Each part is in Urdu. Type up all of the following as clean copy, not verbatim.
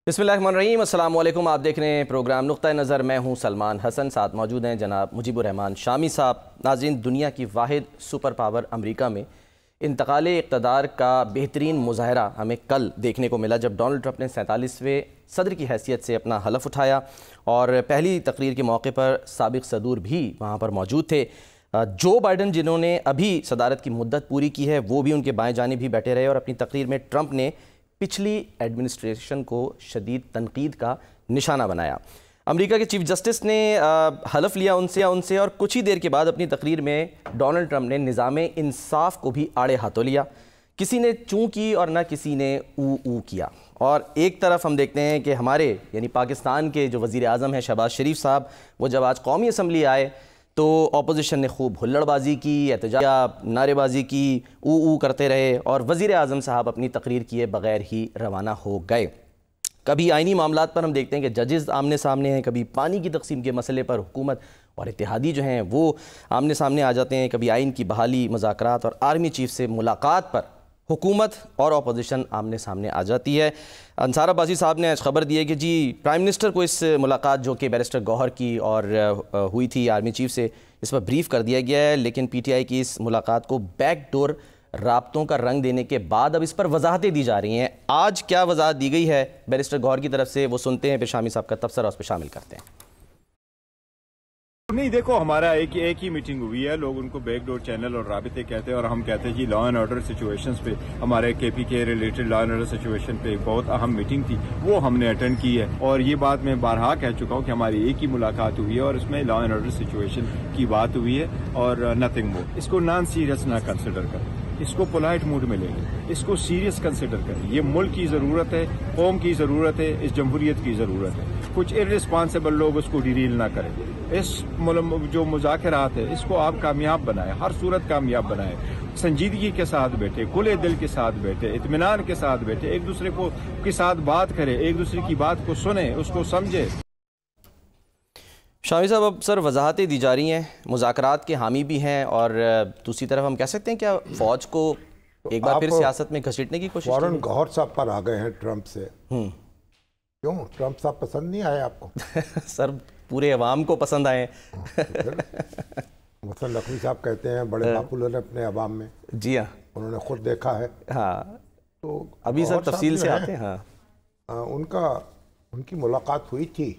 بسم اللہ الرحمن الرحیم، السلام علیکم۔ آپ دیکھ رہے ہیں پروگرام نقطہ نظر۔ میں ہوں سلمان حسن، ساتھ موجود ہیں جناب مجیب الرحمان شامی صاحب۔ ناظرین، دنیا کی واحد سپر پاور امریکہ میں انتقال اقتدار کا بہترین مظاہرہ ہمیں کل دیکھنے کو ملا، جب ڈونلڈ ٹرمپ نے 47ویں صدر کی حیثیت سے اپنا حلف اٹھایا، اور پہلی تقریر کے موقع پر سابق صدور بھی وہاں پر موجود تھے۔ جو بائیڈن، جنہوں نے ابھی صدارت کی مدت پوری کی ہے، وہ بھی ان کے بائیں جانب ہی بیٹھے رہے، اور اپنی تقریر میں ٹرمپ نے پچھلی ایڈمنسٹریشن کو شدید تنقید کا نشانہ بنایا۔ امریکہ کے چیف جسٹس نے حلف لیا ان سے، اور کچھ ہی دیر کے بعد اپنی تقریر میں ڈونلڈ ٹرمپ نے نظام انصاف کو بھی آڑے ہاتھوں لیا۔ کسی نے چوں کی اور نہ کسی نے او کیا۔ اور ایک طرف ہم دیکھتے ہیں کہ ہمارے یعنی پاکستان کے جو وزیر اعظم ہیں شہباز شریف صاحب، وہ جب آج قومی اسمبلی آئے تو اپوزیشن نے خوب ہلڑ بازی کی، احتجاج، نعرے بازی کی، او کرتے رہے، اور وزیر اعظم صاحب اپنی تقریر کیے بغیر ہی روانہ ہو گئے۔ کبھی آئینی معاملات پر ہم دیکھتے ہیں کہ ججز آمنے سامنے ہیں، کبھی پانی کی تقسیم کے مسئلے پر حکومت اور اتحادی جو ہیں وہ آمنے سامنے آ جاتے ہیں، کبھی آئین کی بحالی، مذاکرات اور آرمی چیف سے ملاقات پر حکومت اور اپوزیشن آمنے سامنے آ جاتی ہے۔ انصار عباسی صاحب نے آج خبر دی ہے کہ جی پرائم منسٹر کو اس ملاقات جو کہ بیرسٹر گوہر کی اور ہوئی تھی آرمی چیف سے، اس پر بریف کر دیا گیا ہے، لیکن پی ٹی آئی کی اس ملاقات کو بیک ڈور رابطوں کا رنگ دینے کے بعد اب اس پر وضاحتیں دی جا رہی ہیں۔ آج کیا وضاحت دی گئی ہے بیرسٹر گوہر کی طرف سے، وہ سنتے ہیں، پھر شامی صاحب کا تبصرہ اس پہ شامل کرتے ہیں۔ نہیں، دیکھو، ہمارا ایک ہی میٹنگ ہوئی ہے، لوگ ان کو بیک ڈور چینل اور رابطے کہتے ہیں، اور ہم کہتے ہیں جی لا اینڈ آرڈر سچویشنز پہ، ہمارے کے پی کے related law and order situation پہ ایک بہت اہم میٹنگ تھی، وہ ہم نے اٹینڈ کی ہے، اور یہ بات میں بارہا کہہ چکا ہوں کہ ہماری ایک ہی ملاقات ہوئی ہے، اور اس میں لا اینڈ آرڈر سچویشن کی بات ہوئی ہے اور نتھنگ مور۔ اس کو نان سیریس نہ کنسیڈر کریں، اس کو پولائٹ موڈ میں لیں گے، اس کو سیریس کنسیڈر کریں۔ یہ ملک کی ضرورت ہے، قوم کی ضرورت ہے، اس جمہوریت کی ضرورت ہے۔ کچھ ارسپانسبل لوگ اس کو ڈیریل نہ کریں۔ اس جو مذاکرات ہے اس کو آپ کامیاب بنائیں، ہر صورت کامیاب بنائیں، سنجیدگی کے ساتھ بیٹھے، کھلے دل کے ساتھ بیٹھے، اطمینان کے ساتھ بیٹھے، ایک دوسرے کے ساتھ بات کریں، ایک دوسرے کی بات کو سنیں، اس کو سمجھیں۔ شامی صاحب، اب سر وضاحتیں دی جا رہی ہیں، مذاکرات کے حامی بھی ہیں، اور دوسری طرف ہم کہہ سکتے ہیں کیا فوج کو ایک بار پھر سیاست میں گھسیٹنے کی کوشش کی؟ فوراً گوہر صاحب پر آ گئے ہیں ٹرمپ سے۔ کیوں ٹرمپ صاحب پسند نہیں آئے آپ کو؟ سر پورے عوام کو پسند آئے ہیں۔ مثلا لکھوی صاحب کہتے ہیں بڑے پاپولر ہیں اپنے عوام میں۔ جی ہاں، انہوں نے خود دیکھا ہے۔ ہاں، تو ابھی سر تفصیل سے آتے ہیں۔ ہاں، ان کی ملاقات ہوئی تھی،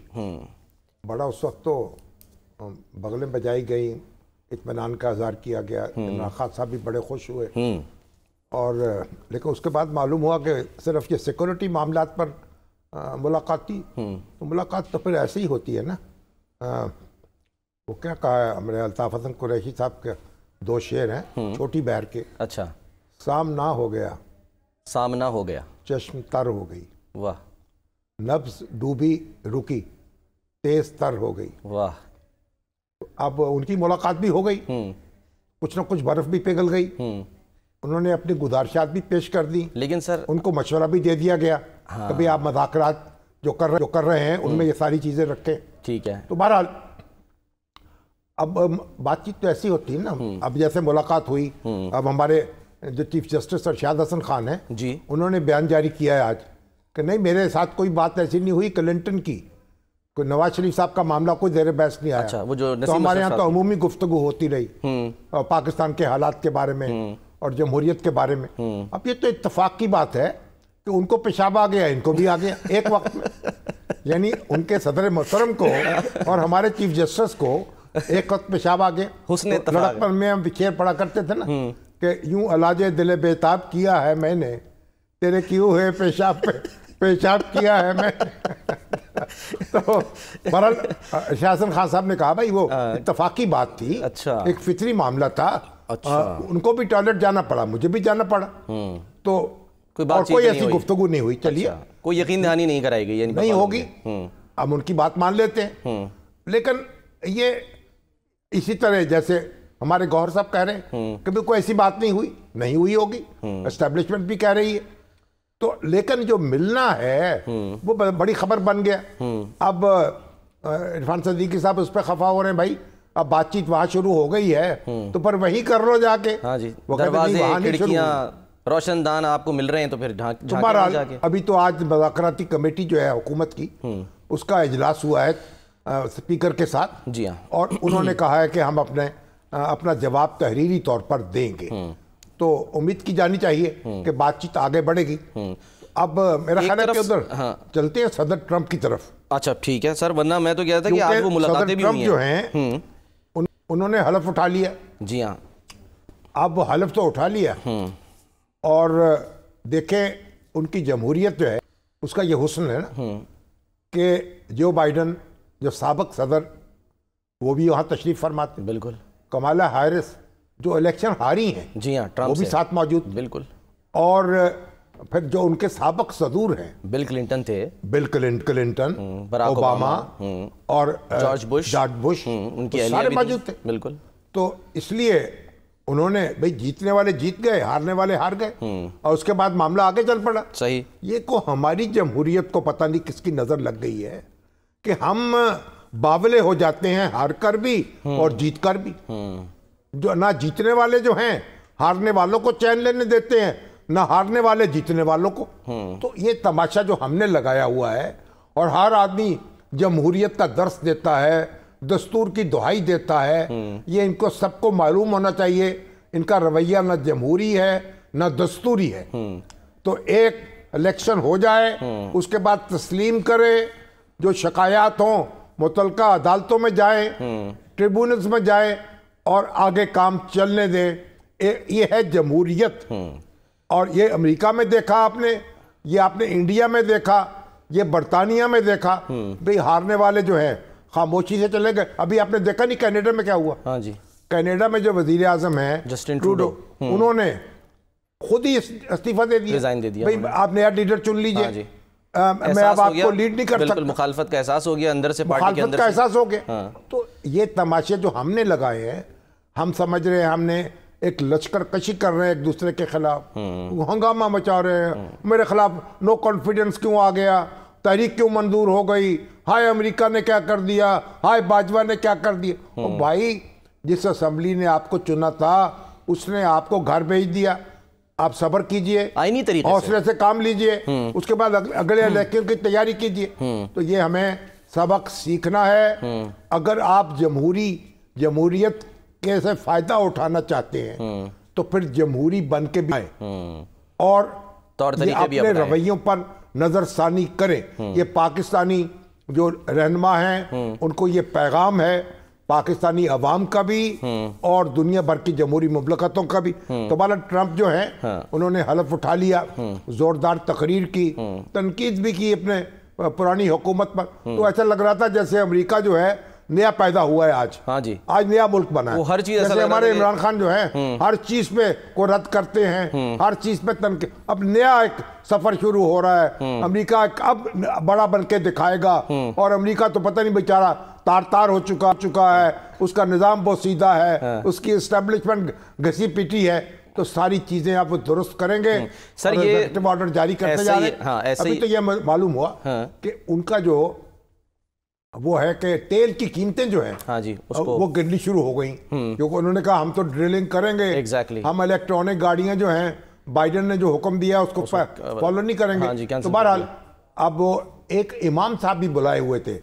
بڑا اس وقت تو بغلیں بجائی گئیں، اطمینان کا اظہار کیا گیا، عمران خان صاحب بھی بڑے خوش ہوئے، اور لیکن اس کے بعد معلوم ہوا کہ صرف یہ سیکورٹی معاملات پر ملاقات تھی۔ تو ملاقات تو پھر ایسے ہی ہوتی ہے نا۔ وہ کیا کہا ہے ہمارے الطاف حسن قریشی صاحب کے دو شعر ہیں چھوٹی بہر کے۔ اچھا، سامنا ہو گیا، سامنا ہو گیا، چشم تر ہو گئی، واہ، نبض ڈوبی رکی، تیز تر ہو گئی۔ واہ، اب ان کی ملاقات بھی ہو گئی، کچھ نہ کچھ برف بھی پگھل گئی، انہوں نے اپنی گزارشات بھی پیش کر دی، لیکن سر ان کو مشورہ بھی دے دیا گیا کبھی آپ مذاکرات جو کر رہے ہیں ان میں یہ ساری چیزیں رکھیں۔ ٹھیک ہے، تو بہرحال اب بات چیت تو ایسی ہوتی ہے نا۔ اب جیسے ملاقات ہوئی، اب ہمارے جو چیف جسٹس ارشاد حسن خان ہیں جی، انہوں نے بیان جاری کیا ہے آج کہ نہیں، میرے ساتھ کوئی بات ایسی نہیں ہوئی کلنٹن کی، کوئی نواز شریف صاحب کا معاملہ کوئی زیر بحث نہیں آیا۔ اچھا، وہ جو تو ہمارے یہاں تو عمومی گفتگو ہوتی رہی پاکستان کے حالات کے بارے میں اور جمہوریت کے بارے میں۔ اب یہ تو اتفاق کی بات ہے کہ ان کو پیشاب آ گیا، ان کو بھی آ گیا ایک وقت میں، یعنی ان کے صدر محترم کو اور ہمارے چیف جسٹس کو ایک وقت پیشاب آ گیا۔ حسن اتفاق لڑک پر میں ہم شعر پڑھا کرتے تھے نا کہ یوں علاج دل بیتاب کیا ہے میں نے، تیرے کیوں ہے پیشاب پہ پیشاب کیا ہے میں۔ تو بہرحال شاہ حسن خان صاحب نے کہا بھائی وہ اتفاقی بات تھی، ایک فطری معاملہ تھا، ان کو بھی ٹوائلٹ جانا پڑا، مجھے بھی جانا پڑا، تو کوئی ایسی گفتگو نہیں ہوئی۔ چلیے، کوئی یقین دہانی نہیں کرائی گئی، یعنی نہیں ہوگی، ہم ان کی بات مان لیتے ہیں، لیکن یہ اسی طرح جیسے ہمارے گوہر صاحب کہہ رہے ہیں کہ کوئی ایسی بات نہیں ہوئی ہوگی، اسٹیبلشمنٹ بھی کہہ رہی ہے، تو لیکن جو ملنا ہے وہ بڑی خبر بن گیا۔ اب عرفان صدیقی صاحب اس پہ خفا ہو رہے ہیں، بھائی اب بات چیت وہاں شروع ہو گئی ہے تو پر وہی کر لو جا کے۔ ہاں جی، دروازے کھڑکیاں روشن دان آپ کو مل رہے ہیں تو پھر جا کے ابھی تو آج مذاکراتی کمیٹی جو ہے حکومت کی اس کا اجلاس ہوا ہے اسپیکر کے ساتھ. جی ہاں. اور انہوں نے کہا ہے کہ ہم اپنا جواب تحریری طور پر دیں گے. تو امید کی جانی چاہیے کہ بات چیت آگے بڑھے گی. اب میرا خیال ہے کہ ادھر چلتے ہیں صدر ٹرمپ کی طرف. اچھا ٹھیک ہے سر, ورنہ میں تو کہہ رہا تھا کہ آج وہ ملاقاتیں بھی ہوئی ہیں. جو ہیں انہوں نے حلف اٹھا لیا. جی ہاں. اب حلف تو اٹھا لیا اور دیکھیں ان کی جمہوریت جو ہے اس کا یہ حسن ہے نا کہ جو بائیڈن جو سابق صدر وہ بھی وہاں تشریف فرماتے. بالکل. کمالا ہیرس جو الیکشن ہاری ہیں جی ہاں ٹرمپ وہ بھی ساتھ موجود. بالکل. اور پھر جو ان کے سابق صدور ہیں بل کلنٹن تھے, بل کلنٹن, اوباما اور جارج بش, ان کی سارے موجود تھے. بالکل. تو اس لیے انہوں نے بھئی جیتنے والے جیت گئے, ہارنے والے ہار گئے, اور اس کے بعد معاملہ آگے چل پڑا. صحیح. یہ کو ہماری جمہوریت کو پتہ نہیں کس کی نظر لگ گئی ہے کہ ہم باولے ہو جاتے ہیں ہار کر بھی اور جیت کر بھی. جو نہ جیتنے والے جو ہیں ہارنے والوں کو چین لینے دیتے ہیں, نہ ہارنے والے جیتنے والوں کو. تو یہ تماشا جو ہم نے لگایا ہوا ہے, اور ہر آدمی جمہوریت کا درس دیتا ہے, دستور کی دہائی دیتا ہے, یہ ان کو سب کو معلوم ہونا چاہیے. ان کا رویہ نہ جمہوری ہے نہ دستوری ہے. تو ایک الیکشن ہو جائے, اس کے بعد تسلیم کرے, جو شکایات ہوں متعلقہ عدالتوں میں جائیں, ٹریبونلز میں جائیں, اور آگے کام چلنے دیں. یہ ہے جمہوریت. اور یہ امریکہ میں دیکھا آپ نے, یہ آپ نے انڈیا میں دیکھا, یہ برطانیہ میں دیکھا. بھئی ہارنے والے جو ہیں خاموشی سے چلے گئے. ابھی آپ نے دیکھا نہیں کینیڈا میں کیا ہوا. ہاں جی. کینیڈا میں جو وزیر اعظم ہیں جسٹن ٹروڈو, انہوں نے خود ہی استعفیٰ دے دیا. بھئی آپ نیا لیڈر چن لیجئے, میں اب آپ کو لیڈ نہیں کر سکتا. مخالفت کا احساس ہو گیا اندر سے, پارٹی کے اندر کا احساس ہو گیا. تو یہ تماشے جو ہم نے لگائے ہیں, ہم سمجھ رہے ہیں ہم نے ایک لشکر کشی کر رہے ہیں ایک دوسرے کے خلاف, ہنگامہ مچا رہے ہیں, میرے خلاف نو کانفیڈنس کیوں آ گیا, تحریک کیوں منظور ہو گئی, ہائے امریکہ نے کیا کر دیا, ہائے باجوہ نے کیا کر دیا. اور بھائی جس اسمبلی نے آپ کو چنا تھا اس نے آپ کو گھر بھیج دیا. آپ صبر کیجئے, آئینی طریقے حوصلے سے کام لیجئے, اس کے بعد اگلے الیکشن کی تیاری کیجئے. تو یہ ہمیں سبق سیکھنا ہے. اگر آپ جمہوریت کے سے فائدہ اٹھانا چاہتے ہیں تو پھر جمہوری بن کے بھی آئیں اور اپنے رویوں پر نظر ثانی کریں. یہ پاکستانی جو رہنما ہیں ان کو یہ پیغام ہے, پاکستانی عوام کا بھی اور دنیا بھر کی جمہوری مملکتوں کا بھی. تو بالا ٹرمپ جو ہیں انہوں نے حلف اٹھا لیا, زوردار تقریر کی, تنقید بھی کی اپنے پرانی حکومت پر. تو ایسا لگ رہا تھا جیسے امریکہ جو ہے نیا پیدا ہوا ہے آج. ہاں جی. آج نیا ملک بنا ہے. ہر چیز جیسے ہمارے عمران خان جو ہیں ہر چیز پہ کو رد کرتے ہیں, ہر چیز پہ تنقید. اب نیا ایک سفر شروع ہو رہا ہے. امریکہ اب بڑا بن کے دکھائے گا, اور امریکہ تو پتہ نہیں بیچارہ تار ہو چکا ہے, اس کا نظام بہت سیدھا ہے, اس کی اسٹیبلشمنٹ گھسی پیٹی ہے. تو ساری چیزیں آپ درست کریں گے. سر یہ ایگزیکٹو آرڈر جاری کرتے جا رہے ہیں. ابھی تو یہ معلوم ہوا کہ ان کا جو وہ ہے کہ تیل کی قیمتیں جو ہیں وہ گرنی شروع ہو گئیں, کیونکہ انہوں نے کہا ہم تو ڈرلنگ کریں گے, ہم الیکٹرانک گاڑیاں جو ہیں بائیڈن نے جو حکم دیا اس کو فالو نہیں کریں گے. تو بہرحال اب وہ ایک امام صاحب بھی بلائے ہوئے تھے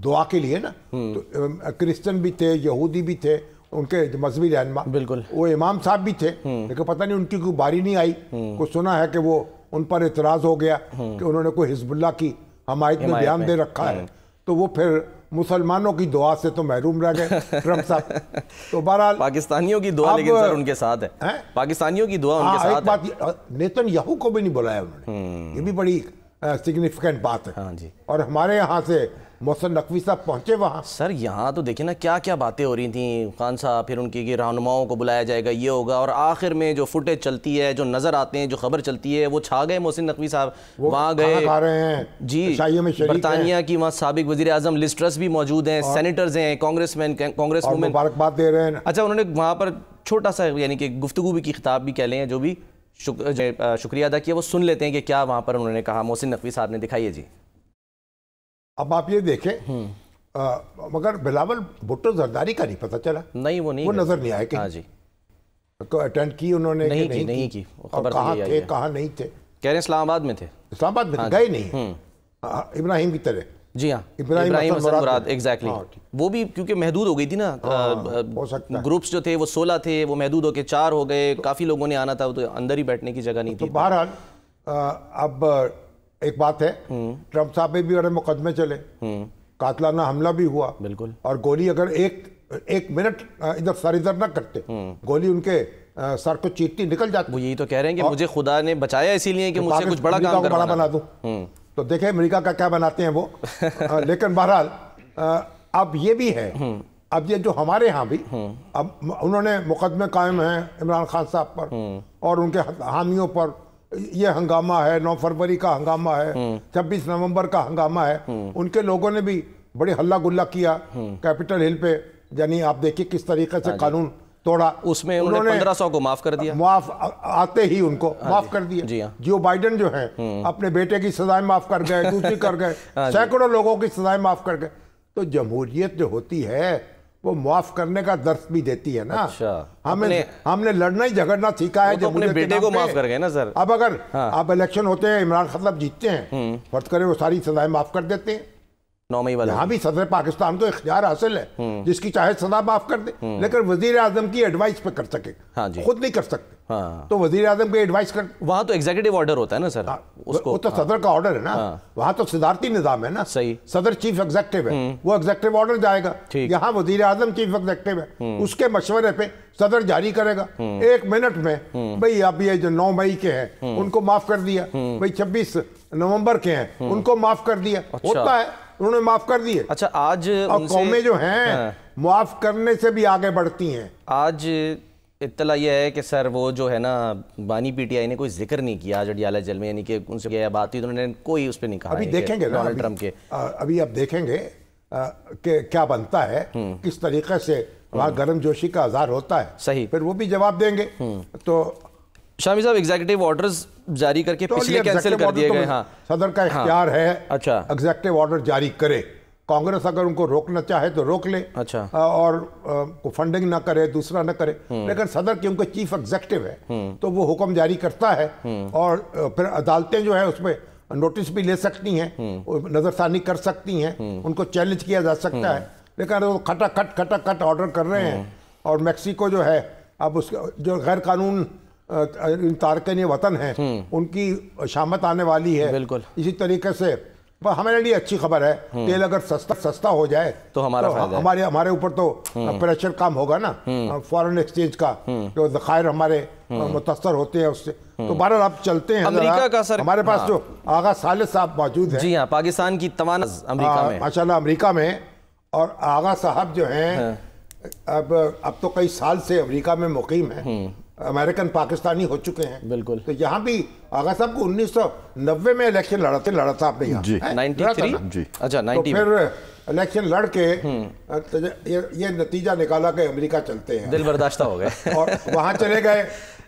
دعا کے لیے نا, تو کرسچن بھی تھے, یہودی بھی تھے, ان کے مذہبی رہنما. بالکل. وہ امام صاحب بھی تھے, لیکن پتہ نہیں ان کی کوئی باری نہیں آئی. کوئی سنا ہے کہ وہ ان پر اعتراض ہو گیا کہ انہوں نے کوئی حزب اللہ کی حمایت میں بیان دے رکھا ہے, تو وہ پھر مسلمانوں کی دعا سے تو محروم رہ گئے ٹرمپ صاحب. تو بہرحال پاکستانیوں کی دعا لیکن سر ان کے ساتھ ہے, پاکستانیوں کی دعا ان کے ساتھ ہے. ایک بات, نیتن یاہو کو بھی نہیں بلایا انہوں نے, یہ بھی بڑی سگنیفیکنٹ بات ہے. ہاں جی. اور ہمارے یہاں سے محسن نقوی صاحب پہنچے وہاں. سر یہاں تو دیکھیں نا کیا کیا باتیں ہو رہی تھیں, خان صاحب پھر ان کی رہنماؤں کو بلایا جائے گا, یہ ہوگا, اور آخر میں جو فوٹیج چلتی ہے, جو نظر آتے ہیں, جو خبر چلتی ہے, وہ چھا گئے. محسن نقوی صاحب وہاں گئے, کھا رہے ہیں جی, برطانیہ کی وہاں سابق وزیر اعظم لز ٹرس بھی موجود ہیں, سینیٹرز ہیں, کانگریس مین, کانگریس وومن, مبارکباد دے رہے ہیں. اچھا انہوں نے وہاں پر چھوٹا سا یعنی کہ گفتگو بھی کی, خطاب بھی کہہ لیں, جو بھی شکریہ ادا کیا, وہ سن لیتے ہیں کہ کیا وہاں پر انہوں نے کہا. محسن نقوی صاحب نے دکھائیے جی. اب آپ یہ دیکھیں مگر بلاول بھٹو زرداری کا نہیں پتہ چلا. نہیں وہ نہیں, وہ نظر نہیں آیا کہ. ہاں جی. کو اٹینڈ کی انہوں نے نہیں کی اور کہاں تھے کہاں نہیں تھے؟ کہہ رہے ہیں اسلام آباد میں تھے. اسلام آباد میں گئے نہیں ابراہیم کی طرح. جی ہاں ابراہیم حسن مراد ایگزیکٹلی. وہ بھی کیونکہ محدود ہو گئی تھی نا, گروپس جو تھے وہ 16 تھے, وہ محدود ہو کے 4 ہو گئے, کافی لوگوں نے آنا تھا, تو اندر ہی بیٹھنے کی جگہ نہیں تھی. بہرحال اب ایک بات ہے, ٹرمپ صاحب پہ بھی بڑے مقدمے چلے, قاتلانہ حملہ بھی ہوا, بالکل, اور گولی اگر ایک منٹ ادھر سر ادھر نہ کرتے, گولی ان کے سر کو چیرتی نکل جاتی. وہ یہی تو کہہ رہے ہیں کہ مجھے خدا نے بچایا اسی لیے کہ مجھ سے کچھ بڑا کام کروانا. بنا دوں تو دیکھیں امریکہ کا کیا بناتے ہیں وہ. لیکن بہرحال اب یہ بھی ہے, اب یہ جو ہمارے ہاں بھی اب انہوں نے مقدمے قائم ہیں عمران خان صاحب پر اور ان کے حامیوں پر. یہ ہنگامہ ہے, 9 فروری کا ہنگامہ ہے, 26 نومبر کا ہنگامہ ہے. ان کے لوگوں نے بھی بڑی ہلہ گلہ کیا کیپٹل ہل پہ, یعنی آپ دیکھیے کس طریقے سے قانون توڑا. اس میں انہوں نے 1500 کو معاف کر دیا, معاف آتے ہی ان کو معاف کر دیا. جو بائیڈن جو ہیں اپنے بیٹے کی سزائیں معاف کر گئے, دوسری کر گئے, سینکڑوں لوگوں کی سزائیں معاف کر گئے. تو جمہوریت جو ہوتی ہے وہ معاف کرنے کا درس بھی دیتی ہے نا. ہم نے لڑنا ہی جھگڑنا سیکھا ہے, اپنے بیٹے کو معاف کر گئے نا سر. اب اگر آپ الیکشن ہوتے ہیں, عمران خان صاحب جیتتے ہیں, فرض کریں وہ ساری سزائیں معاف کر دیتے ہیں, 9 مئی والا یہاں بھی صدر پاکستان کو اختیار حاصل ہے جس کی چاہے سزا معاف کر دے, لیکن وزیر اعظم کی ایڈوائس پہ کر سکے, خود نہیں کر سکتے. تو وزیر اعظم کی ایڈوائس کر, وہاں تو ایگزیکٹو آرڈر ہوتا ہے نا سر, وہ تو صدر کا آرڈر ہے نا, وہاں تو صدارتی نظام ہے نا, صدر چیف ایگزیکٹو ہے, وہ ایگزیکٹو آرڈر جائے گا. یہاں وزیر اعظم چیف ایگزیکٹو ہے, اس کے مشورے پہ صدر جاری کرے گا 1 منٹ میں. بھئی اب یہ جو 9 مئی کے ہیں ان کو معاف کر دیا, بھئی 26 نومبر کے ہیں ان کو معاف کر دیا. ہوتا ہے, انہوں نے معاف کر دیے. اچھا, آج قومیں جو ہیں معاف کرنے سے بھی آگے بڑھتی ہیں. آج اطلاع یہ ہے کہ سر وہ جو ہے نا بانی پی ٹی آئی نے کوئی ذکر نہیں کیا اڈیالہ جیل میں, یعنی کہ ان سے یہ بات ہوئی تو انہوں نے کوئی اس پہ نہیں کہا. ابھی دیکھیں گے ڈونلڈ ٹرمپ کے, ابھی آپ دیکھیں گے کہ کیا بنتا ہے, کس طریقے سے وہاں گرم جوشی کا اظہار ہوتا ہے. صحیح, پھر وہ بھی جواب دیں گے. تو شامی صاحب ایگزیکٹو آرڈرز جاری کر کے پچھلے کینسل کر دیے گئے. ہاں, صدر کا اختیار ہے اچھا ایگزیکٹو آرڈر جاری کرے, کانگریس اگر ان کو روکنا چاہے تو روک لے, اچھا, اور فنڈنگ نہ کرے, دوسرا نہ کرے. لیکن صدر کیونکہ چیف ایگزیکٹو ہے تو وہ حکم جاری کرتا ہے, اور پھر عدالتیں جو ہے اس میں نوٹس بھی لے سکتی ہیں, نظر ثانی کر سکتی ہیں, ان کو چیلنج کیا جا سکتا ہے. لیکن وہ کھٹا کھٹ آرڈر کر رہے ہیں, اور میکسیکو جو ہے اب اس جو غیر قانون تارکین وطن ہیں ان کی شامت آنے والی ہے. بالکل اسی طریقے سے ہمارے لیے اچھی خبر ہے, تیل اگر سستا ہو جائے تو ہمارے اوپر تو پریشر کم ہوگا نا فارن ایکسچینج کا, جو ذخائر ہمارے متاثر ہوتے ہیں اس سے. تو بہرحال آپ چلتے ہیں امریکہ کا سر, ہمارے پاس جو آغا صالح صاحب موجود ہیں. جی ہاں, پاکستان کی توانائی امریکہ میں ماشاءاللہ امریکہ میں, اور آغا صاححب جو ہیں اب تو کئی سال سے امریکہ میں مقیم ہیں, امریکن پاکستانی ہو چکے ہیں. بالکل, تو یہاں بھی آغا صاحب کو 1990 میں الیکشن لڑا تھا آپ نے یہاں. جی 93, جی اچھا 90 میں. پھر الیکشن لڑ کے یہ نتیجہ نکالا کہ امریکہ چلتے ہیں, دل برداشتہ ہو گئے, اور وہاں چلے گئے,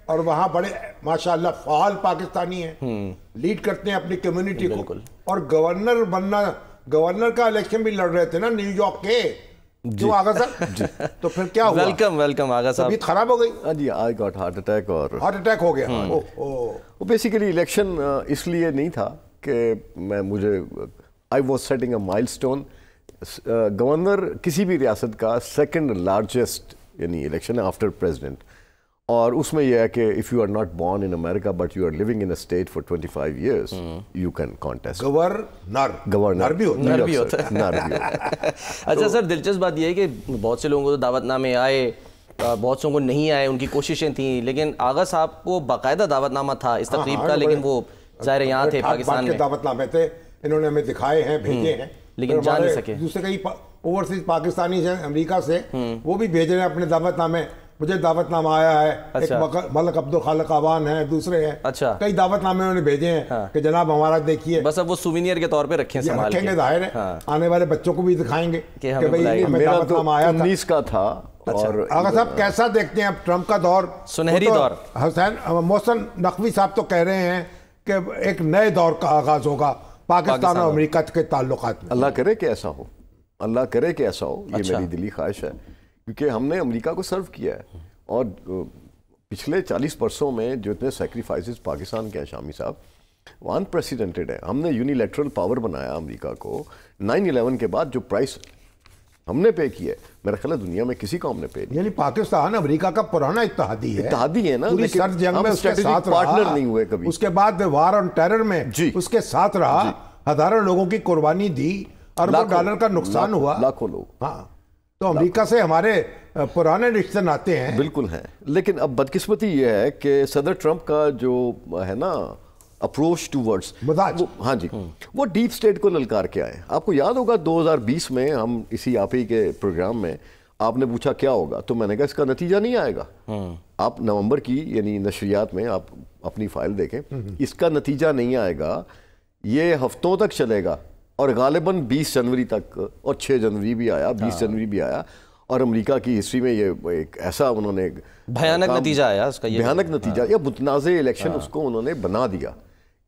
اور وہاں بڑے ماشاءاللہ فعال پاکستانی ہیں, لیڈ کرتے ہیں اپنی کمیونٹی کو. اور گورنر کا الیکشن بھی لڑ رہے تھے نا نیو یارک کے, جو آغا صاحب. تو پھر کیا ہوا؟ ویلکم آغا صاحب. طبیعت خراب ہو گئی. جی, آئی گاٹ ہارٹ اٹیک, اور ہارٹ اٹیک ہو گیا. وہ بیسیکلی الیکشن اس لیے نہیں تھا کہ آئی واز سیٹنگ اے مائل سٹون. گورنر کسی بھی ریاست کا 2nd لارجسٹ یعنی الیکشن ہے آفٹر پریزیڈنٹ, اور اس میں یہ ہے کہ if you are not born in America but you are living in a state for 25 years you can contest. Governor بھی ہوتا ہے. اچھا سر, دلچسپ بات یہ ہے کہ بہت سے لوگوں کو تو دعوت نامے آئے, بہت سے کو نہیں آئے, ان کی کوششیں تھیں, لیکن آغا صاحب کو باقاعدہ دعوت نامہ تھا اس تقریب کا, لیکن وہ ظاہر یہاں تھے پاکستان میں. دعوت نامے تھے, انہوں نے ہمیں دکھائے ہیں, بھیجے ہیں, لیکن جا نہیں سکے. دوسرے کئی اوورسیز پاکستانی ہیں امریکہ سے, وہ بھی بھیج رہے ہیں اپنے دعوت نامے. مجھے دعوت نامہ آیا ہے, ایک ملک عبدالخالق آوان ہیں, دوسرے ہیں, کئی دعوت نامے انہوں نے بھیجے ہیں کہ جناب ہمارا دیکھیے. بس اب وہ سووینئر کے طور پہ رکھیں گے, ظاہر ہے آنے والے بچوں کو بھی دکھائیں گے کہ بھئی ہمیں دعوت نامہ آیا تھا. 19 کا تھا. اور آغا صاحب کیسا دیکھتے ہیں اب ٹرمپ کا دور, سنہری دور؟ محسن نقوی صاحب تو کہہ رہے ہیں کہ ایک نئے دور کا آغاز ہوگا پاکستان اور امریکہ کے تعلقات میں. اللہ کرے کہ ایسا ہو, اللہ کرے کہ ایسا ہو, یہ میری دلی خواہش ہے, کیونکہ ہم نے امریکہ کو سرو کیا ہے, اور پچھلے 40 برسوں میں جو اتنے سیکریفائسز پاکستان کے ہیں شامی صاحب وہ انپریسیڈنٹڈ ہے. ہم نے یونیلیٹرل پاور بنایا امریکہ کو. 9/11 کے بعد جو پرائس ہم نے پے کیا ہے میرا خیال ہے دنیا میں کسی قوم نے پے نہیں. یعنی پاکستان امریکہ کا پرانا اتحادی ہے نا, پوری سرد جنگ میں اس کے ساتھ پارٹنر نہیں ہوئے کبھی. اس کے بعد وار آن ٹیرر میں اس کے ساتھ رہا, ہزاروں لوگوں کی قربانی دی, اربوں ڈالر کا نقصان ہوا, لاکھوں لوگ. ہاں تو امریکہ سے ہمارے پرانے رشتے ناتے ہیں. بالکل ہیں, لیکن اب بدقسمتی یہ ہے کہ صدر ٹرمپ کا جو ہے نا اپروچ ٹوورڈز ہاں جی وہ ڈیپ اسٹیٹ کو للکار کے آئے. آپ کو یاد ہوگا 2020 میں ہم اسی آپ ہی کے پروگرام میں آپ نے پوچھا کیا ہوگا, تو میں نے کہا اس کا نتیجہ نہیں آئے گا. آپ نومبر کی یعنی نشریات میں آپ اپنی فائل دیکھیں, اس کا نتیجہ نہیں آئے گا, یہ ہفتوں تک چلے گا اور غالباً 20 جنوری تک, اور 6 جنوری بھی آیا, 20 جنوری بھی آیا, اور امریکہ کی ہسٹری میں یہ ایک ایسا انہوں نے بھیانک نتیجہ آیا اس کا, یہ بھیانک نتیجہ یا متنازع الیکشن اس کو انہوں نے بنا دیا.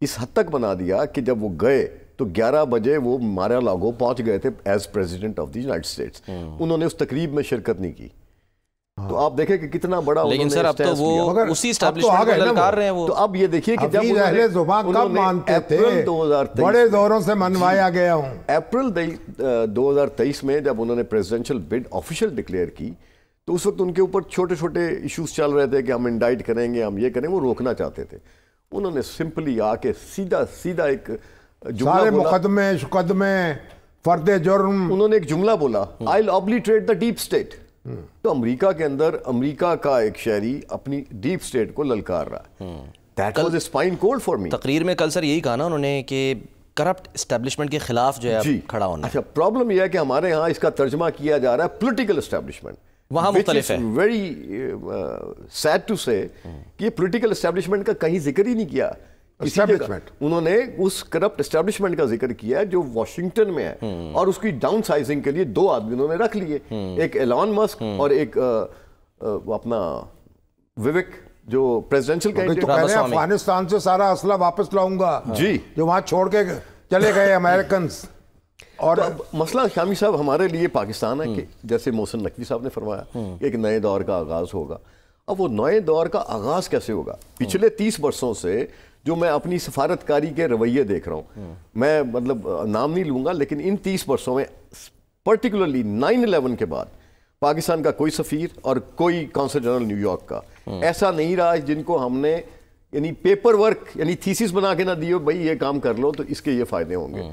اس حد تک بنا دیا کہ جب وہ گئے تو 11 بجے وہ مارا لاگو پہنچ گئے تھے as president of the United States. انہوں نے اس تقریب میں شرکت نہیں کی. تو آپ دیکھیں کہ کتنا بڑا, لیکن سر اب تو وہ اسی اسٹیبلشمنٹ کو للکار رہے ہیں. وہ تو اب یہ دیکھیے کہ جب اہل زبان کب مانتے تھے, بڑے زوروں سے منوایا گیا ہوں. اپریل 2023 میں جب انہوں نے پریزیڈنشل بڈ آفیشیل ڈکلیئر کی تو اس وقت ان کے اوپر چھوٹے چھوٹے ایشوز چل رہے تھے کہ ہم انڈائٹ کریں گے, ہم یہ کریں, وہ روکنا چاہتے تھے. انہوں نے سمپلی آ کے سیدھا ایک سارے مقدمے فرد جرم, انہوں نے ایک جملہ بولا, I'll obliterate the deep state. تو امریکہ کے اندر امریکہ کا ایک شہری اپنی ڈیپ اسٹیٹ کو للکار رہا. That was a spine cold for me. تقریر میں کل سر یہی کہا نا انہوں نے کہ کرپٹ اسٹیبلشمنٹ کے خلاف جو ہے کھڑا ہونا. اچھا, پرابلم یہ ہے کہ ہمارے ہاں اس کا ترجمہ کیا جا رہا ہے پولیٹیکل اسٹیبلشمنٹ, وہاں مختلف ہے. ویری سیڈ ٹو سے کہ یہ پولیٹیکل اسٹیبلشمنٹ کا کہیں ذکر ہی نہیں کیا. انہوں نے اس کرپٹ اسٹیبلشمنٹ کا ذکر کیا ہے جو واشنگٹن میں ہے, اور اس کی ڈاؤن سائزنگ کے لیے 2 آدمی انہوں نے رکھ لیے, ایک ایلان مسک اور ایک اپنا وویک جو پریزیڈنشل کینڈیڈیٹ. افغانستان سے سارا اسلحہ واپس لاؤں گا جی, جو وہاں چھوڑ کے چلے گئے امریکنز. اور مسئلہ شامی صاحب ہمارے لیے پاکستان ہے کہ جیسے محسن نقوی صاحب نے فرمایا کہ ایک نئے دور کا آغاز ہوگا. اب وہ نئے دور کا آغاز کیسے ہوگا؟ پچھلے 30 برسوں سے جو میں اپنی سفارتکاری کے رویے دیکھ رہا ہوں, میں مطلب نام نہیں لوں گا, لیکن ان 30 برسوں میں پرٹیکولرلی 9/11 کے بعد پاکستان کا کوئی سفیر اور کوئی کونسل جنرل نیو یارک کا ایسا نہیں رہا جن کو ہم نے یعنی پیپر ورک یعنی تھیسس بنا کے نہ دیو بھائی یہ کام کر لو تو اس کے یہ فائدے ہوں گے.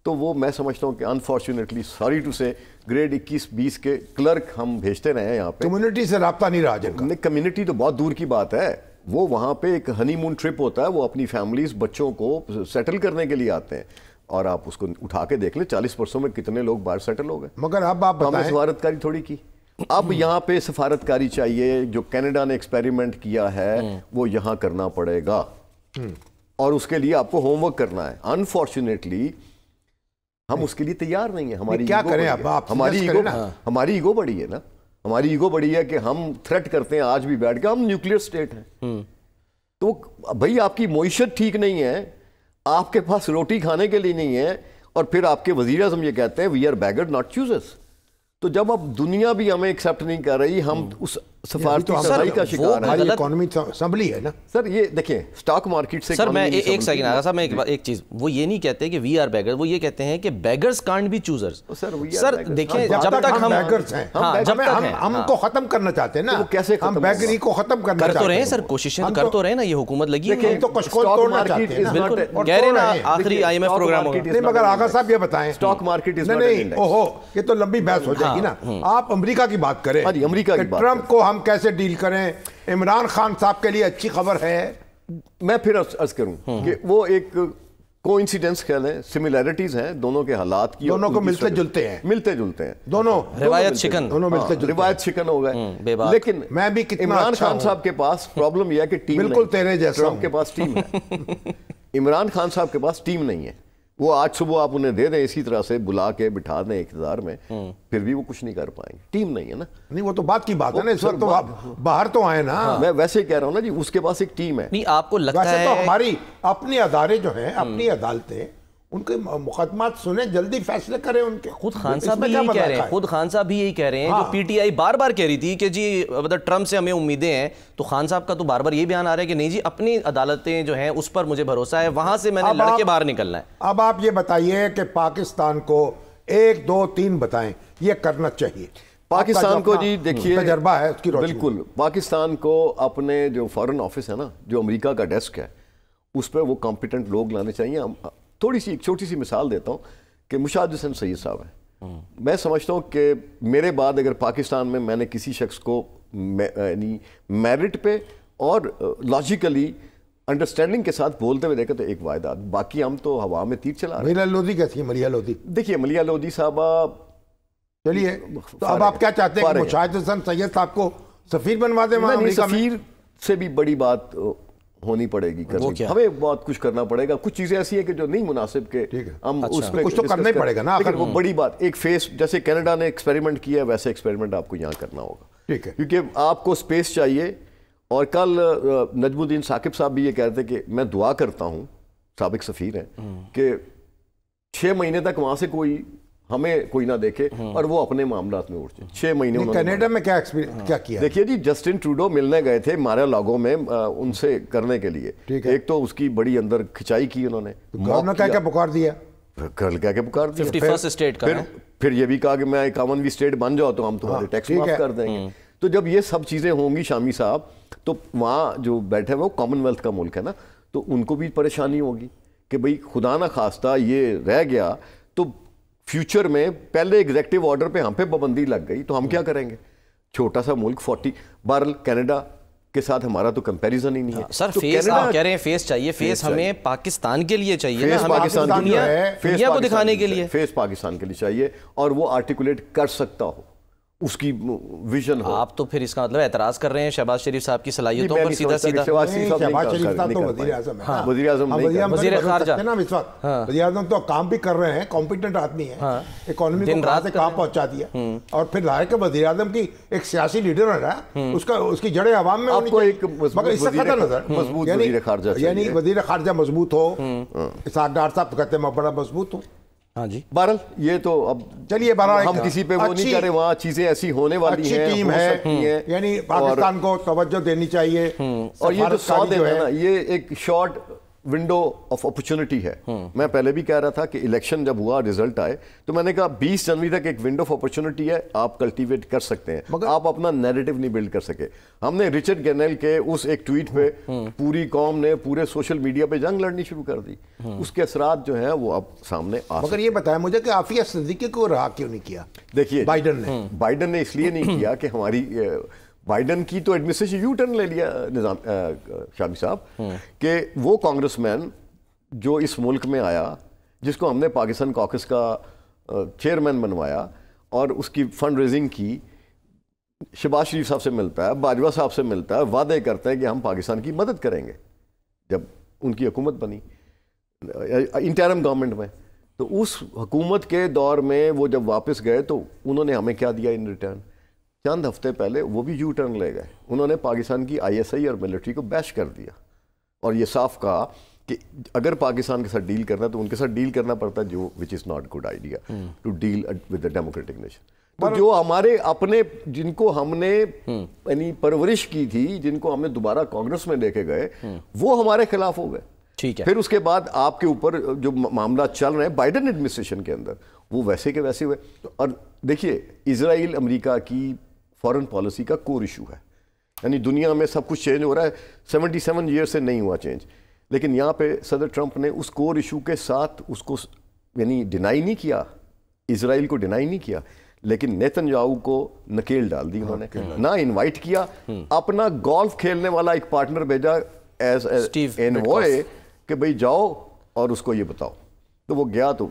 تو وہ میں سمجھتا ہوں کہ انفارچونیٹلی سوری ٹو سے گریڈ 21-20 کے کلرک ہم بھیجتے رہے ہیں یہاں پہ. کمیونٹی سے رابطہ نہیں رہا جن کا. کمیونٹی تو بہت دور کی بات ہے, وہ وہاں پہ ایک ہنی مون ٹرپ ہوتا ہے, وہ اپنی فیملیز بچوں کو سیٹل کرنے کے لیے آتے ہیں, اور آپ اس کو اٹھا کے دیکھ لیں 40 برسوں میں کتنے لوگ باہر سیٹل ہو گئے. مگر اب آپ ہم نے سفارتکاری تھوڑی کی, اب یہاں پہ سفارتکاری چاہیے. جو کینیڈا نے ایکسپیریمنٹ کیا ہے وہ یہاں کرنا پڑے گا, اور اس کے لیے آپ کو ہوم ورک کرنا ہے. انفارچونیٹلی ہم اس کے لیے تیار نہیں ہیں. ہماری کیا کریں اب آپ, ہماری ایگو بڑی ہے نا, ہماری ایگو بڑی ہے کہ ہم تھریٹ کرتے ہیں آج بھی بیٹھ کے ہم نیوکلیئر اسٹیٹ ہیں. تو بھائی آپ کی معیشت ٹھیک نہیں ہے, آپ کے پاس روٹی کھانے کے لیے نہیں ہے, اور پھر آپ کے وزیر اعظم یہ کہتے ہیں we are beggar not choosers. تو جب اب دنیا بھی ہمیں ایکسیپٹ نہیں کر رہی, ہم اس سفارتی تباہی کا شکار ہیں. اکانومی سنبھلی ہے نا سر. یہ دیکھیں سٹاک مارکیٹ سے سر میں ایک سیکنڈ آگا صاحب, میں ایک چیز, وہ یہ نہیں کہتے کہ وی آر بیگر, وہ یہ کہتے ہیں کہ بیگرز کانٹ بی چوزرز. سر دیکھیں جب تک ہم بیگرز ہیں, ہم کو ختم کرنا چاہتے ہیں نا, کیسے ہم بیگری کو ختم کرنا کر تو رہے ہیں سر, کوششیں تو کر تو رہے ہیں نا, یہ حکومت لگی ہے تو کشکول توڑنا چاہتے ہیں. بالکل کہہ رہے ہیں نا آخری IMF پروگرام ہوگا. نہیں مگر آغا صاحب یہ بتائیں, سٹاک مارکیٹ نہیں اوہو یہ تو لمبی بحث ہو جائے گی نا. آپ امریکہ کی بات کریں, امریکہ کی بات, ٹرمپ کو ہم کیسے ڈیل کریں. عمران خان صاحب کے لیے اچھی خبر ہے, میں پھر عرض کروں کہ وہ ایک کو انسیڈنس کہہ لیں, سملیرٹیز ہیں دونوں کے حالات کی, دونوں کو ملتے جلتے ہیں, دونوں روایت شکن, روایت شکن ہو گئے. لیکن میں بھی عمران خان صاحب کے پاس پرابلم یہ ہے کہ ٹیم بالکل تیرے جیسا, ٹرمپ کے پاس ٹیم ہے, عمران خان صاحب کے پاس ٹیم نہیں ہے. وہ آج صبح آپ انہیں دے دیں اسی طرح سے بلا کے بٹھا دیں اقتدار میں, پھر بھی وہ کچھ نہیں کر پائیں گے. ٹیم نہیں ہے نا. نہیں وہ تو بات کی بات ہے نا, اس وقت تو آپ باہر تو آئے نا. میں ویسے کہہ رہا ہوں نا جی, اس کے پاس ایک ٹیم ہے. نہیں آپ کو لگتا ہے ویسے تو ہماری اپنی ادارے جو ہیں, اپنی عدالتیں, ان کے مقدمات سنیں, جلدی فیصلے کریں ان کے. خود خان صاحب بھی یہی کہہ رہے ہیں, خود خان صاحب بھی یہی کہہ رہے ہیں, جو پی ٹی آئی بار بار کہہ رہی تھی کہ جی مطلب ٹرمپ سے ہمیں امیدیں ہیں, تو خان صاحب کا تو بار بار یہ بیان آ رہا ہے کہ نہیں جی اپنی عدالتیں جو ہیں اس پر مجھے بھروسہ ہے, وہاں سے میں نے لڑ کے باہر نکلنا ہے. اب آپ یہ بتائیے کہ پاکستان کو 1 2 3 بتائیں یہ کرنا چاہیے پاکستان کو. جی دیکھیے تجربہ ہے اس کی روشنی, بالکل پاکستان کو اپنے جو فارن آفس ہے نا, جو امریکہ کا ڈیسک ہے, اس پہ وہ کمپیٹنٹ لوگ لانے چاہیے. تھوڑی سی ایک چھوٹی سی مثال دیتا ہوں کہ مشاہد حسین سید صاحب ہیں. میں سمجھتا ہوں کہ میرے بعد اگر پاکستان میں نے کسی شخص کو یعنی میرٹ پہ اور لاجیکلی انڈرسٹینڈنگ کے ساتھ بولتے ہوئے دیکھا تو ایک واحد, باقی ہم تو ہوا میں تیر چلا رہے ہیں. ملیحہ لودھی کیسی ہے؟ ملیحہ لودھی دیکھیے ملیحہ لودھی صاحبہ, چلیے تو اب آپ کیا چاہتے ہیں کہ مشاہد حسین سید صاحب کو سفیر بنوا دیں وہاں امریکہ میں؟ سفیر سے بھی بڑی بات ہونی پڑے گی, ہمیں بہت کچھ کرنا پڑے گا. کچھ چیزیں ایسی ہیں کہ جو نہیں مناسب کہ ہم اس پہ کچھ تو کرنا ہی پڑے گا نا. لیکن وہ بڑی بات, ایک فیس جیسے کینیڈا نے ایکسپیریمنٹ کیا ہے ویسے ایکسپیریمنٹ آپ کو یہاں کرنا ہوگا. ٹھیک ہے, کیونکہ آپ کو سپیس چاہیے. اور کل نجم الدین ثاقب صاحب بھی یہ کہہ رہے تھے کہ میں دعا کرتا ہوں, سابق سفیر ہیں, کہ 6 مہینے تک وہاں سے ہمیں کوئی نہ دیکھے اور وہ اپنے معاملات میں اٹھ جائے. 6 مہینے کینیڈا میں کیا کیا؟ دیکھیے جی جسٹن ٹروڈو ملنے گئے تھے مارا لاگو میں ان سے کرنے کے لیے. ایک تو اس کی بڑی اندر کھچائی کی انہوں نے, گورنر کہہ کے پکار دیا, گرل کہہ کے پکار دیا, 51st اسٹیٹ کا, پھر یہ بھی کہا کہ میں 51ویں اسٹیٹ بن جاؤ تو ہم تمہارے ٹیکس معاف کر دیں گے. تو جب یہ سب چیزیں ہوں گی شامی صاحب, تو وہاں جو بیٹھے ہوئے وہ کامن ویلتھ کا ملک ہے نا, تو ان کو بھی پریشانی ہوگی کہ بھئی خدا نہ خواستہ یہ رہ گیا تو فیوچر میں پہلے ایگزیکٹو آرڈر پہ ہم پہ پابندی لگ گئی تو ہم کیا کریں گے. چھوٹا سا ملک 40 بارل کینیڈا کے ساتھ ہمارا تو کمپیریزن ہی نہیں ہے. سر فیس آپ کہہ رہے ہیں فیس چاہیے, فیس ہمیں پاکستان کے لیے چاہیے نا, ہمیں دنیا کو دکھانے کے لیے. فیس پاکستان کے لیے چاہیے اور وہ آرٹیکولیٹ کر سکتا ہو, اس کی ویژن ہو. آپ تو پھر اس کا مطلب اعتراض کر رہے ہیں شہباز شریف صاحب کی صلاحیتوں پر سیدھا سیدھا. شہباز شریف صاحب تو وزیر اعظم ہے, وزیر خارجہ اس وقت وزیر اعظم تو کام بھی کر رہے ہیں, کمپیٹنٹ آدمی ہیں, اکانومی کو کہاں سے کہاں پہنچا دیا. اور پھر ظاہر کہ وزیر اعظم کی ایک سیاسی لیڈر ہے نا, اس کی جڑیں عوام میں ہونی چاہیے, مگر اس سے قطع نظر یعنی وزیر خارجہ مضبوط ہو. اسحاق ڈار صاحب کہتے ہیں میں بڑا مضبوط ہوں. ہاں جی بہرحال یہ تو اب چلیے ہم کسی پہ وہ نہیں کر رہے, وہاں چیزیں ایسی ہونے والی ہیں, ٹیم ہے, یعنی پاکستان کو توجہ دینی چاہیے. اور یہ جو 100 دن ہے نا, یہ ایک شارٹ ونڈو آف اپرچونٹی ہے. میں پہلے بھی کہہ رہا تھا کہ الیکشن جب ہوا رزلٹ آئے تو میں نے کہا 20 جنوری تک ایک ونڈو آف اپرچونٹی ہے, آپ کلٹیویٹ کر سکتے ہیں, آپ اپنا نیریٹو نہیں بلڈ کر سکے. ہم نے رچرڈ گینیل کے اس ایک ٹویٹ پہ پوری قوم نے پورے سوشل میڈیا پہ جنگ لڑنی شروع کر دی. اس کے اثرات جو ہیں وہ اب سامنے آ. مگر یہ بتائیں مجھے کہ عافیہ صدیقی کو رہا کیوں نہیں کیا؟ دیکھیے بائیڈن نے اس لیے نہیں کیا کہ ہماری بائیڈن کی تو ایڈمنسٹریشن یو ٹرن لے لیا نظام شامی صاحب, کہ وہ کانگریس مین جو اس ملک میں آیا, جس کو ہم نے پاکستان کاکس کا چیئرمین بنوایا اور اس کی فنڈ ریزنگ کی, شہباز شریف صاحب سے ملتا ہے, باجوہ صاحب سے ملتا ہے, وعدے کرتا ہے کہ ہم پاکستان کی مدد کریں گے. جب ان کی حکومت بنی انٹرم گورنمنٹ میں, تو اس حکومت کے دور میں وہ جب واپس گئے تو انہوں نے ہمیں کیا دیا ان ریٹرن؟ چند ہفتے پہلے وہ بھی یو ٹرن لے گئے, انہوں نے پاکستان کی ISI اور ملٹری کو بیش کر دیا اور یہ صاف کہا کہ اگر پاکستان کے ساتھ ڈیل کرنا ہے تو ان کے ساتھ ڈیل کرنا پڑتا ہے, جو which is not good idea to deal with the democratic nation. تو جو ہمارے اپنے جن کو ہم نے یعنی پرورش کی تھی, جن کو ہم نے دوبارہ کانگریس میں لے کے گئے, وہ ہمارے خلاف ہو گئے. پھر اس کے بعد آپ کے اوپر جو معاملات چل رہے ہیں بائیڈن ایڈمنسٹریشن کے اندر, وہ ویسے کے ویسے ہوئے. اور دیکھیے اسرائیل امریکہ کی فارن پالیسی کا کور ایشو ہے, یعنی دنیا میں سب کچھ چینج ہو رہا ہے, 77 ایئر سے نہیں ہوا چینج, لیکن یہاں پہ صدر ٹرمپ نے اس کور ایشو کے ساتھ اس کو یعنی ڈینائی نہیں کیا, اسرائیل کو ڈینائی نہیں کیا, لیکن نیتن یاہو کو نکیل ڈال دی انہوں نے, نہ انوائٹ کیا, اپنا گولف کھیلنے والا ایک پارٹنر بھیجا ایز انوائے کہ بھئی جاؤ اور اس کو یہ بتاؤ, تو وہ گیا تو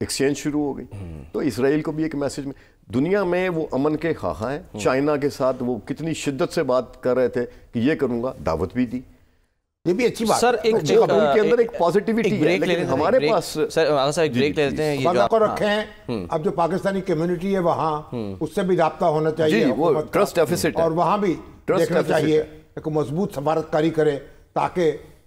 ایکسچینج شروع ہو گئی. تو اسرائیل کو بھی ایک میسج میں, دنیا میں وہ امن کے خواہاں ہیں, چائنا کے ساتھ وہ کتنی شدت سے بات کر رہے تھے کہ یہ کروں گا, دعوت بھی دی, یہ بھی اچھی بات. سر ایک کے اندر ایک پازیٹیوٹی ہے, لیکن ہمارے پاس سر ایک بریک لے لیتے ہیں. یہ کو رکھے ہیں, اب جو پاکستانی کمیونٹی ہے وہاں اس سے بھی رابطہ ہونا چاہیے, وہ ٹرسٹ ڈیفیسٹ ہے, اور وہاں بھی دیکھنا چاہیے کہ مضبوط سفارتکاری کرے تاکہ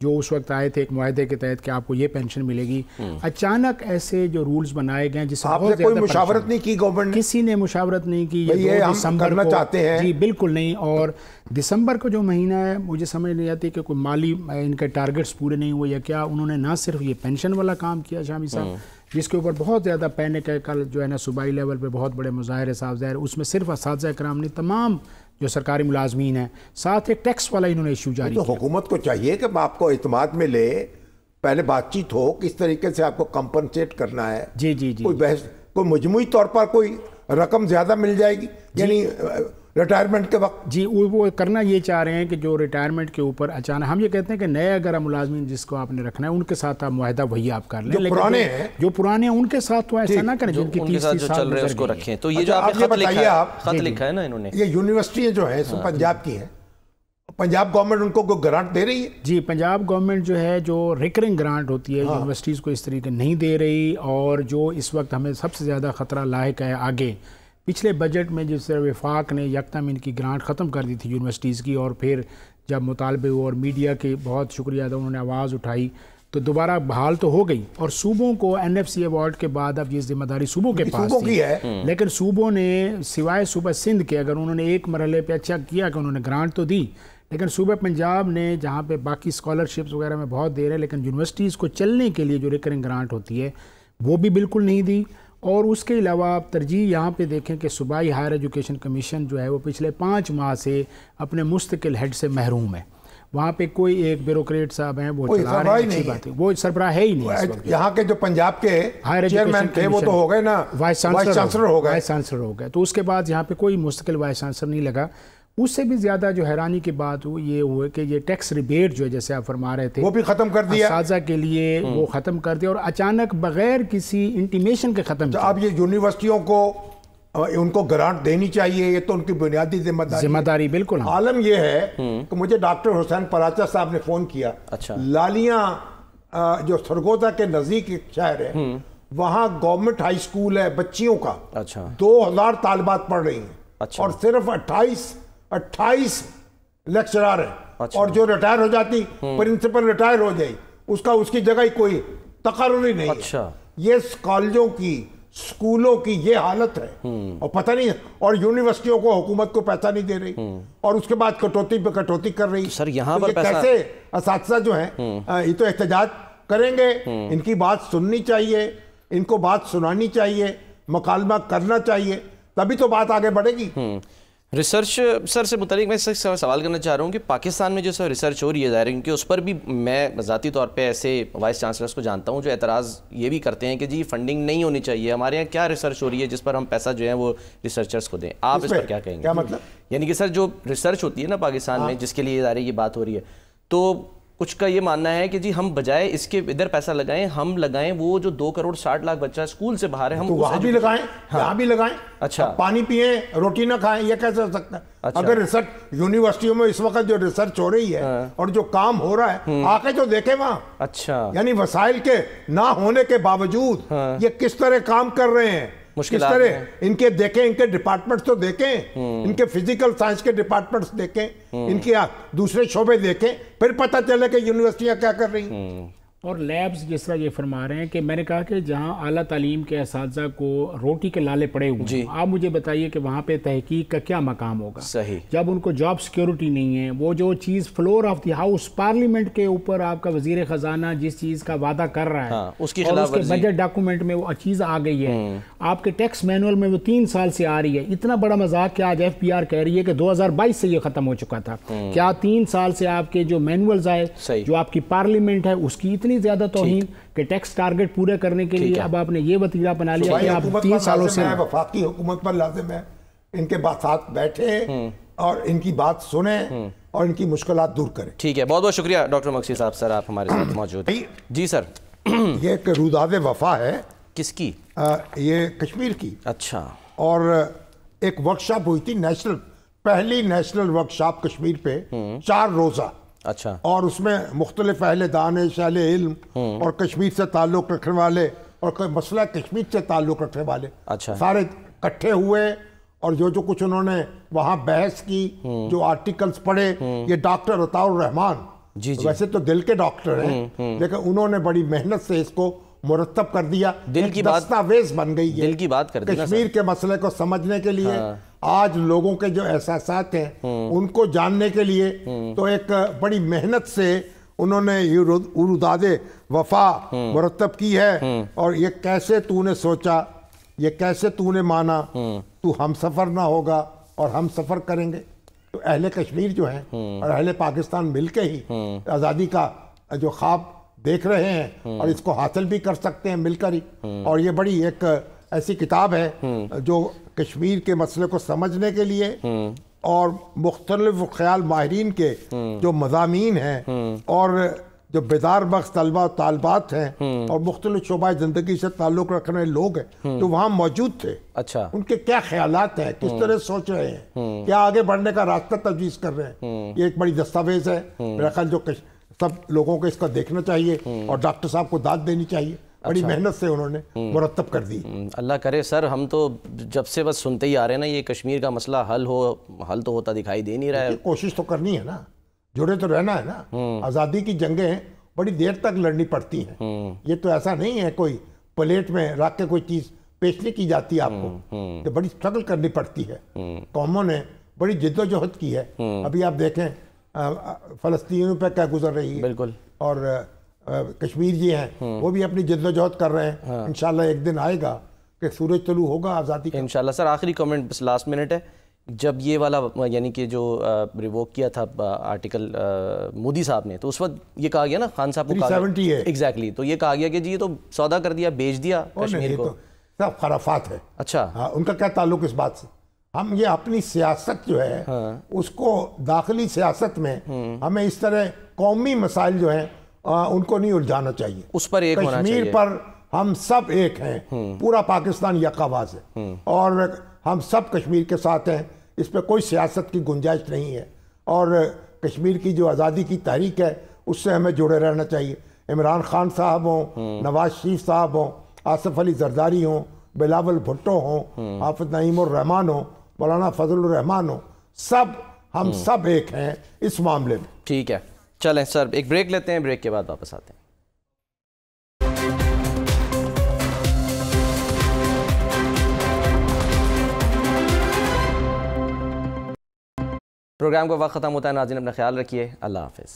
جو اس وقت آئے تھے ایک معاہدے کے تحت کہ آپ کو یہ پینشن ملے گی، اچانک ایسے جو رولز بنائے گئے جس سے آپ نے کوئی مشاورت نہیں کی گورنمنٹ نے؟ کسی نے مشاورت نہیں کی. یہ ہم کرنا چاہتے ہیں. جی بالکل نہیں. اور دسمبر کا جو مہینہ ہے مجھے سمجھ نہیں آتی کہ کوئی مالی ان کے ٹارگٹس پورے نہیں ہوئے یا کیا. انہوں نے نہ صرف یہ پینشن والا کام کیا شامی صاحب جس کے اوپر بہت زیادہ پینک ہے. کل جو ہے نا صوبائی لیول پہ بہت بڑے مظاہرے صاحب ظاہر، اس میں صرف اساتذہ کرام نہیں، تمام جو سرکاری ملازمین ہیں، ساتھ ایک ٹیکس والا انہوں نے ایشو جاری تو کیا. حکومت کو چاہیے کہ آپ کو اعتماد میں لے، پہلے بات چیت ہو کس طریقے سے آپ کو کمپنسیٹ کرنا ہے. جی جی جی. کوئی بحث، کوئی مجموعی طور پر کوئی رقم زیادہ مل جائے گی یعنی ریٹائرمنٹ کے وقت. جی وہ کرنا یہ چاہ رہے ہیں کہ جو ریٹائرمنٹ کے اوپر اچانک ہم یہ کہتے ہیں کہ نئے اگر ملازمین جس کو آپ نے رکھنا ہے ان کے ساتھ آپ معاہدہ وہی آپ کر لیں، جو پرانے ہیں جو پرانے ہیں ان کے ساتھ تو ایسا نہ کریں جن کی 30 جو چل رہے ہیں اس کو رکھیں. تو یہ جو آپ نے خط لکھا ہے نا انہوں نے، یہ یونیورسٹیاں جو ہیں پنجاب کی ہیں، پنجاب گورنمنٹ ان کو گرانٹ دے رہی ہے؟ جی پنجاب گورنمنٹ جو ہے جو ریکرنگ گرانٹ ہوتی ہے یونیورسٹیز کو اس طریقے نہیں دے رہی. اور جو اس وقت ہمیں سب سے زیادہ خطرہ لاحق ہے آگے، پچھلے بجٹ میں جس طرح وفاق نے یکدم ان کی گرانٹ ختم کر دی تھی یونیورسٹیز کی، اور پھر جب مطالبے اور میڈیا کے بہت شکریہ ادا انہوں نے آواز اٹھائی تو دوبارہ بحال تو ہو گئی. اور صوبوں کو NFC ایوارڈ کے بعد اب یہ ذمہ داری صوبوں کے پاس تھی، لیکن صوبوں نے سوائے صوبہ سندھ کے، اگر انہوں نے ایک مرحلے پہ اچھا کیا کہ انہوں نے گرانٹ تو دی، لیکن صوبہ پنجاب نے جہاں پہ باقی اسکالرشپس وغیرہ میں بہت دے رہے لیکن یونیورسٹیز کو چلنے کے لیے جو ریکرنگ گرانٹ ہوتی ہے وہ بھی بالکل نہیں دی. اور اس کے علاوہ آپ ترجیح یہاں پہ دیکھیں کہ صوبائی ہائر ایجوکیشن کمیشن جو ہے وہ پچھلے 5 ماہ سے اپنے مستقل ہیڈ سے محروم ہے. وہاں پہ کوئی ایک بیوروکریٹ صاحب ہیں وہ چلا رہے ہیں، اچھی بات ہے، وہ سربراہ ہے ہی نہیں. یہاں کے جو پنجاب کے چیئرمین تھے وہ تو ہو گئے نا، وائس چانسلر ہو گئے. وائس چانسلر ہو گئے. تو اس کے بعد یہاں پہ کوئی مستقل وائس چانسلر نہیں لگا. اس سے بھی زیادہ جو حیرانی کی بات یہ ہوئے کہ یہ ٹیکس ریبیٹ جو ہے جیسے آپ فرما رہے تھے وہ بھی ختم کر دیا اساتذہ کے لیے، وہ ختم کر دیا اور اچانک بغیر کسی انٹیمیشن کے ختم کیا. اب یہ یونیورسٹیوں کو ان کو گرانٹ دینی چاہیے، یہ تو ان کی بنیادی ذمہ داری. بالکل. عالم یہ ہے کہ مجھے ڈاکٹر حسین پراچا صاحب نے فون کیا، لالیاں جو سرگودا کے نزدیک ایک شہر ہے، وہاں گورنمنٹ ہائی سکول ہے بچیوں کا، 2000 طالبات پڑھ رہی ہیں اور صرف 28 لیکچرار ہیں. اور جو ریٹائر ہو جاتی پرنسپل ریٹائر ہو جائے اس کی جگہ ہی کوئی تقرر ہی نہیں ہے. یہ کالجوں کی سکولوں کی یہ حالت ہے اور پتہ نہیں. اور یونیورسٹیوں کو حکومت کو پیسہ نہیں دے رہی اور اس کے بعد کٹوتی پہ کٹوتی کر رہی. سر یہاں پر کیسے اساتذہ جو ہیں یہ تو احتجاج کریں گے، ان کی بات سننی چاہیے، ان کو بات سنانی چاہیے، مکالمہ کرنا چاہیے، تبھی تو بات آگے بڑھے گی. ریسرچ سر سے متعلق میں سوال کرنا چاہ رہا ہوں کہ پاکستان میں جو سر ریسرچ ہو رہی ہے ظاہر ہے کیونکہ اس پر بھی میں ذاتی طور پہ ایسے وائس چانسلرز کو جانتا ہوں جو اعتراض یہ بھی کرتے ہیں کہ جی فنڈنگ نہیں ہونی چاہیے. ہمارے یہاں کیا ریسرچ ہو رہی ہے جس پر ہم پیسہ جو ہے وہ ریسرچرز کو دیں؟ آپ اس پر کیا کہیں گے؟ کیا مطلب؟ یعنی کہ سر جو ریسرچ ہوتی ہے نا پاکستان میں جس کے لیے ظاہر یہ بات ہو رہی ہے، تو کچھ کا یہ ماننا ہے کہ جی ہم بجائے اس کے ادھر پیسہ لگائیں، ہم لگائیں وہ جو 2.60 کروڑ بچہ اسکول سے باہر ہے ہم وہاں بھی لگائیں، یہاں بھی لگائیں. اچھا پانی پئیں روٹی نہ کھائیں، یہ کیسے ہو سکتا ہے؟ اگر ریسرچ یونیورسٹیوں میں اس وقت جو ریسرچ ہو رہی ہے اور جو کام ہو رہا ہے آ کے جو دیکھیں وہاں. اچھا یعنی وسائل کے نہ ہونے کے باوجود یہ کس طرح کام کر رہے ہیں، کس طرح ان کے دیکھیں، ان کے ڈپارٹمنٹس تو دیکھیں، ان کے فزیکل سائنس کے ڈپارٹمنٹس دیکھیں، ان کے دوسرے شعبے دیکھیں، پھر پتہ چلے کہ یونیورسٹیاں کیا کر رہی ہیں. اور لیبز جس طرح یہ فرما رہے ہیں کہ میں نے کہا کہ جہاں اعلیٰ تعلیم کے اساتذہ کو روٹی کے لالے پڑے ہوئے ہیں، آپ مجھے بتائیے کہ وہاں پہ تحقیق کا کیا مقام ہوگا؟ صحیح. جب ان کو جاب سیکیورٹی نہیں ہے، وہ جو چیز floor of the house parliament کے اوپر آپ کا وزیر خزانہ جس چیز کا وعدہ کر رہا ہے اس کی اور اس کے بجٹ ڈاکومنٹ میں وہ چیز آ گئی ہے، آپ کے ٹیکس مینول میں وہ 3 سال سے آ رہی ہے. اتنا بڑا مذاق کہ آج FBR کہہ رہی ہے کہ 2022 سے یہ ختم ہو چکا تھا. کیا 3 سال سے آپ کے جو مینولز آئے، جو آپ کی پارلیمنٹ ہے، اس کی اتنی زیادہ توہین کہ ٹیکس ٹارگٹ پورے کرنے کے لیے اب آپ نے یہ وتیرہ بنا لیا کہ آپ 3 سالوں سے وفاقی حکومت پر لازم ہے ان کے ساتھ بیٹھے اور ان کی بات سنیں اور ان کی مشکلات دور کریں. ٹھیک ہے، بہت بہت شکریہ ڈاکٹر مکسی صاحب. سر آپ ہمارے ساتھ موجود ہیں. جی سر. یہ ایک روداد وفا ہے. کس کی؟ یہ کشمیر کی. اچھا. اور ایک ورکشاپ ہوئی تھی نیشنل، پہلی نیشنل ورکشاپ کشمیر پہ 4 روزہ. اچھا. اور اس میں مختلف اہل دانش، اہل علم اور کشمیر سے تعلق رکھنے والے اور مسئلہ کشمیر سے تعلق رکھنے والے سارے اکٹھے ہوئے اور جو کچھ انہوں نے وہاں بحث کی، جو آرٹیکلز پڑھے. یہ ڈاکٹر عطاء الرحمان جی جی ویسے تو دل کے ڈاکٹر ہیں لیکن انہوں نے بڑی محنت سے اس کو مرتب کر دیا, دل کی بات دستاویز بن گئی ہے دل کی بات کر دینا کشمیر کے مسئلے کو سمجھنے کے لیے, آج لوگوں کے جو احساسات ہیں ان کو جاننے کے لیے. تو ایک بڑی محنت سے انہوں نے یہ اروداد وفا مرتب کی ہے, اور یہ کیسے تو نے سوچا, یہ کیسے تو نے مانا, تو ہم سفر نہ ہوگا اور ہم سفر کریں گے. تو اہل کشمیر جو ہیں اور اہل پاکستان مل کے ہی آزادی کا جو خواب دیکھ رہے ہیں اور اس کو حاصل بھی کر سکتے ہیں مل کر ہی. اور یہ بڑی ایک ایسی کتاب ہے جو کشمیر کے مسئلے کو سمجھنے کے لیے اور مختلف خیال ماہرین کے جو مضامین ہیں اور جو بیدار بخش طلبہ و طالبات ہیں اور مختلف شعبۂ زندگی سے تعلق رکھنے لوگ ہیں جو وہاں موجود تھے, اچھا ان کے کیا خیالات ہیں, کس طرح سوچ رہے ہیں, کیا آگے بڑھنے کا راستہ تجویز کر رہے ہیں. یہ ایک بڑی دستاویز ہے میرا خیال جو سب لوگوں کو اس کو دیکھنا چاہیے اور ڈاکٹر صاحب کو داد دینی چاہیے. بڑی محنت سے انہوں نے مرتب کر دی. اللہ کرے سر, ہم تو جب سے بس سنتے ہی آ رہے ہیں نا یہ کشمیر کا مسئلہ حل تو ہوتا دکھائی دے نہیں رہا ہے. کوشش تو کرنی ہے نا, جڑے تو رہنا ہے نا. آزادی کی جنگیں بڑی دیر تک لڑنی پڑتی ہیں, یہ تو ایسا نہیں ہے کوئی پلیٹ میں رکھ کے کوئی چیز پیش نہیں کی جاتی آپ کو, کہ بڑی اسٹرگل کرنی پڑتی ہے. قوموں نے بڑی جد و جہد کی ہے. ابھی آپ دیکھیں فلسطینیوں پہ کیا گزر رہی ہے, بالکل, اور کشمیر جی ہیں وہ بھی اپنی جد و جہد کر رہے ہیں. انشاءاللہ ایک دن آئے گا کہ سورج طلوع ہوگا آزادی کا انشاءاللہ. سر آخری کمنٹ بس لاسٹ منٹ ہے, جب یہ والا یعنی کہ جو ریووک کیا تھا آرٹیکل مودی صاحب نے, تو اس وقت یہ کہا گیا نا خان صاحب کو, 370 ہے ایگزیکٹلی, تو یہ کہا گیا کہ جی یہ تو سودا کر دیا, بیچ دیا کشمیر کو. سب خرافات ہے. اچھا, ہاں, ان کا کیا تعلق اس بات سے. ہم یہ اپنی سیاست جو ہے اس کو داخلی سیاست میں ہمیں اس طرح قومی مسائل جو ہیں ان کو نہیں الجھانا چاہیے. اس پر ایک ہونا چاہیے. کشمیر پر ہم سب ایک ہیں, پورا پاکستان یک آواز ہے اور ہم سب کشمیر کے ساتھ ہیں. اس پہ کوئی سیاست کی گنجائش نہیں ہے, اور کشمیر کی جو آزادی کی تحریک ہے اس سے ہمیں جڑے رہنا چاہیے. عمران خان صاحب ہوں, نواز شریف صاحب ہوں, آصف علی زرداری ہوں, بلاول بھٹو ہوں, حافظ نعیم الرحمان ہوں, مولانا فضل الرحمان ہوں, ہم سب ایک ہیں اس معاملے میں. ٹھیک ہے, چلیں سر ایک بریک لیتے ہیں, بریک کے بعد واپس آتے ہیں. پروگرام کا وقت ختم ہوتا ہے. ناظرین اپنا خیال رکھیے. اللہ حافظ.